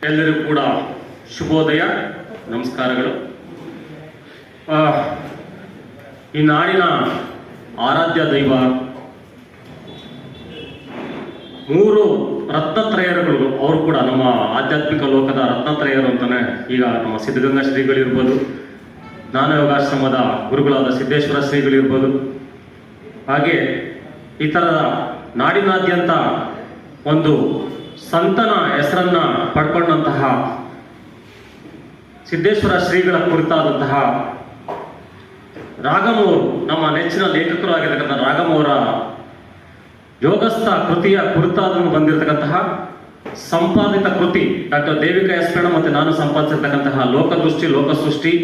ಎಲ್ಲರಿಗೂ ಕೂಡ ಶುಭೋದಯ, ನಮಸ್ಕಾರಗಳು. ಈ ನಾಡಿನ ಆರಾಧ್ಯ ದೈವ, ಮೂರು ರತ್ನತ್ರಯರುಗಳು, ಅವರು ಕೂಡ ನಮ್ಮ ಆಧ್ಯಾತ್ಮಿಕ ಲೋಕದ ರತ್ನತ್ರಯರು ಅಂತಾನೆ. ಈಗ ನಮ್ಮ ಸಿದ್ಧಗಂಗಾ ಶ್ರೀಗಳಿರ್ಬೋದು, ಜ್ಞಾನಯೋಗಾಶ್ರಮದ ಗುರುಗಳಾದ ಸಿದ್ದೇಶ್ವರ ಶ್ರೀಗಳಿರ್ಬೋದು, ಹಾಗೆ ಈ ಥರದ ನಾಡಿನಾದ್ಯಂತ ಒಂದು ಸಂತನ ಹೆಸರನ್ನ ಪಡ್ಕೊಂಡಂತಹ ಸಿದ್ದೇಶ್ವರ ಶ್ರೀಗಳ ಕುರಿತಾದಂತಹ ರಾಗಮವರು, ನಮ್ಮ ನೆಚ್ಚಿನ ಲೇಖಕರು ಆಗಿರ್ತಕ್ಕಂಥ ರಾಗಮವರ ಯೋಗಸ್ಥ ಕೃತಿಯ ಕುರಿತಾದನ್ನು ಬಂದಿರತಕ್ಕಂತಹ ಸಂಪಾದಿತ ಕೃತಿ ಡಾಕ್ಟರ್ ದೇವಿಕಾ ಎಸ್ ಮೇಡಮ್ ಮತ್ತೆ ನಾನು ಸಂಪಾದಿಸಿರ್ತಕ್ಕಂತಹ ಲೋಕದೃಷ್ಟಿ ಲೋಕಸೃಷ್ಟಿ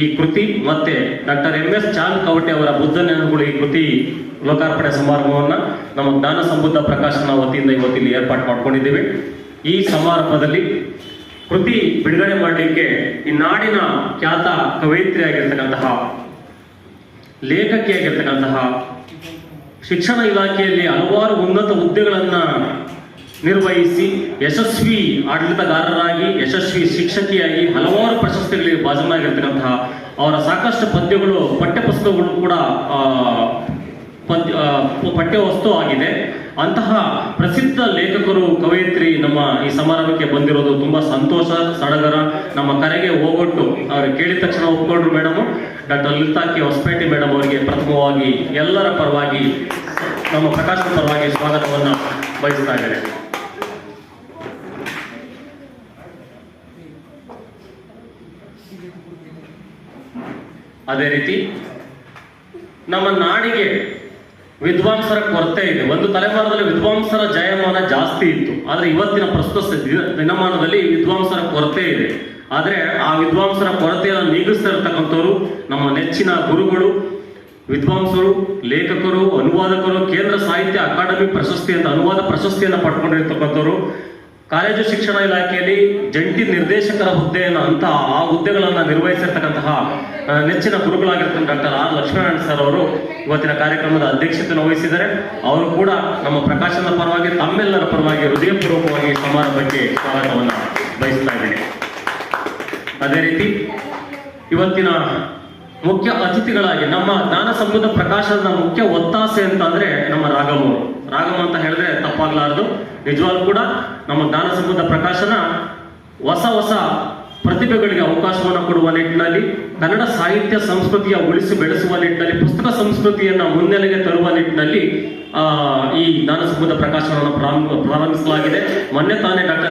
ಈ ಕೃತಿ, ಮತ್ತೆ ಡಾಕ್ಟರ್ MS ಚಾಂದ್ ಕವಟೆ ಅವರ ಬುದ್ಧ ನೆನಪುಗಳು ಈ ಕೃತಿ ಲೋಕಾರ್ಪಣೆ ಸಮಾರಂಭವನ್ನು ನಮ್ಮ ಜ್ಞಾನ ಸಂಬುದ್ಧ ಪ್ರಕಾಶನ ವತಿಯಿಂದ ಇವತ್ತಿಲ್ಲಿ ಏರ್ಪಾಡು ಮಾಡ್ಕೊಂಡಿದ್ದೇವೆ. ಈ ಸಮಾರಂಭದಲ್ಲಿ ಕೃತಿ ಬಿಡುಗಡೆ ಮಾಡಲಿಕ್ಕೆ ಈ ನಾಡಿನ ಖ್ಯಾತ ಕವಯಿತ್ರಿ ಆಗಿರ್ತಕ್ಕಂತಹ, ಲೇಖಕಿಯಾಗಿರ್ತಕ್ಕಂತಹ, ಶಿಕ್ಷಣ ಇಲಾಖೆಯಲ್ಲಿ ಹಲವಾರು ಉನ್ನತ ಹುದ್ದೆಗಳನ್ನು ನಿರ್ವಹಿಸಿ ಯಶಸ್ವಿ ಆಡಳಿತಗಾರರಾಗಿ, ಯಶಸ್ವಿ ಶಿಕ್ಷಕಿಯಾಗಿ ಹಲವಾರು ಪ್ರಶಸ್ತಿಗಳಿಗೆ ಭಾಜನರಾಗಿರ್ತಕ್ಕಂತಹ, ಅವರ ಸಾಕಷ್ಟು ಪದ್ಯಗಳು ಪಠ್ಯಪುಸ್ತಕಗಳು ಕೂಡ ಪಠ್ಯ ವಸ್ತು ಆಗಿದೆ. ಅಂತಹ ಪ್ರಸಿದ್ಧ ಲೇಖಕರು, ಕವಯಿತ್ರಿ ನಮ್ಮ ಈ ಸಮಾರಂಭಕ್ಕೆ ಬಂದಿರೋದು ತುಂಬಾ ಸಂತೋಷ, ಸಡಗರ. ನಮ್ಮ ಕರೆಗೆ ಹೋಗೊಟ್ಟು ಅವ್ರಿಗೆ ಕೇಳಿದ ತಕ್ಷಣ ಒಪ್ಕೊಂಡ್ರು madam. Doctor Lalitha K Hosapete madam ಅವರಿಗೆ ಪ್ರಥಮವಾಗಿ ಎಲ್ಲರ ಪರವಾಗಿ, ನಮ್ಮ ಪ್ರಕಾಶನ ಪರವಾಗಿ ಸ್ವಾಗತವನ್ನು ಬಯಸ್ತಾ ಇದ್ದಾರೆ. ಅದೇ ರೀತಿ ನಮ್ಮ ನಾಡಿಗೆ ವಿದ್ವಾಂಸರ ಕೊರತೆ ಇದೆ. ಒಂದು ತಲೆಮಾರದಲ್ಲಿ ವಿದ್ವಾಂಸರ ಜಯಮಾನ ಜಾಸ್ತಿ ಇತ್ತು, ಆದರೆ ಇವತ್ತಿನ ಪ್ರಸ್ತುತ ದಿನಮಾನದಲ್ಲಿ ವಿದ್ವಾಂಸರ ಕೊರತೆ ಇದೆ. ಆದರೆ ಆ ವಿದ್ವಾಂಸರ ಕೊರತೆಯನ್ನು ನೀಗಿಸ್ತಾ ಇರತಕ್ಕಂಥವ್ರು ನಮ್ಮ ನೆಚ್ಚಿನ ಗುರುಗಳು, ವಿದ್ವಾಂಸರು, ಲೇಖಕರು, ಅನುವಾದಕರು, ಕೇಂದ್ರ ಸಾಹಿತ್ಯ ಅಕಾಡೆಮಿ ಪ್ರಶಸ್ತಿ ಅಂತ ಅನುವಾದ ಪ್ರಶಸ್ತಿಯನ್ನು ಪಡ್ಕೊಂಡಿರ್ತಕ್ಕಂಥವ್ರು, ಕಾಲೇಜು ಶಿಕ್ಷಣ ಇಲಾಖೆಯಲ್ಲಿ ಜಂಟಿ ನಿರ್ದೇಶಕರ ಹುದ್ದೆಯನ್ನು ಅಂತ ಆ ಹುದ್ದೆಗಳನ್ನು ನಿರ್ವಹಿಸಿರ್ತಕ್ಕಂತಹ ನೆಚ್ಚಿನ ಗುರುಗಳಾಗಿರ್ತಕ್ಕಂಥ ಡಾಕ್ಟರ್ R ಲಕ್ಷ್ಮೀನಾರಾಯಣ ಸರ್ ಅವರು ಇವತ್ತಿನ ಕಾರ್ಯಕ್ರಮದ ಅಧ್ಯಕ್ಷತೆಯನ್ನು ವಹಿಸಿದ್ದಾರೆ. ಅವರು ಕೂಡ ನಮ್ಮ ಪ್ರಕಾಶನದ ಪರವಾಗಿ, ತಮ್ಮೆಲ್ಲರ ಪರವಾಗಿ ಹೃದಯಪೂರ್ವಕವಾಗಿ ಸಮಾರಂಭಕ್ಕೆ ಸ್ವಾಗತವನ್ನು ಬಯಸ್ತಾ ಇದ್ದೇನೆ. ಅದೇ ರೀತಿ ಇವತ್ತಿನ ಮುಖ್ಯ ಅತಿಥಿಗಳಾಗಿ ನಮ್ಮ ಜ್ಞಾನ ಸಂಬುದ್ಧ ಪ್ರಕಾಶನದ ಮುಖ್ಯ ಒತ್ತಾಸೆ ಅಂತ ಅಂದ್ರೆ ನಮ್ಮ ರಾಗಮವರು. ರಾಗಮ ಅಂತ ಹೇಳಿದ್ರೆ ತಪ್ಪಾಗಲಾರದು. ನಿಜವಾಗ್ಲೂ ಕೂಡ ನಮ್ಮ ಜ್ಞಾನ ಸಂಬುದ್ಧ ಪ್ರಕಾಶನ ಹೊಸ ಹೊಸ ಪ್ರತಿಭೆಗಳಿಗೆ ಅವಕಾಶವನ್ನು ಕೊಡುವ ನಿಟ್ಟಿನಲ್ಲಿ, ಕನ್ನಡ ಸಾಹಿತ್ಯ ಸಂಸ್ಕೃತಿಯ ಉಳಿಸಿ ಬೆಳೆಸುವ ನಿಟ್ಟಿನಲ್ಲಿ, ಪುಸ್ತಕ ಸಂಸ್ಕೃತಿಯನ್ನು ಮುನ್ನೆಲೆಗೆ ತರುವ ನಿಟ್ಟಿನಲ್ಲಿ ಈ ಜ್ಞಾನ ಸಂಬುದ್ಧ ಪ್ರಕಾಶನವನ್ನು ಪ್ರಾರಂಭಿಸಲಾಗಿದೆ. ಮೊನ್ನೆ ತಾನೇ ಡಾಕ್ಟರ್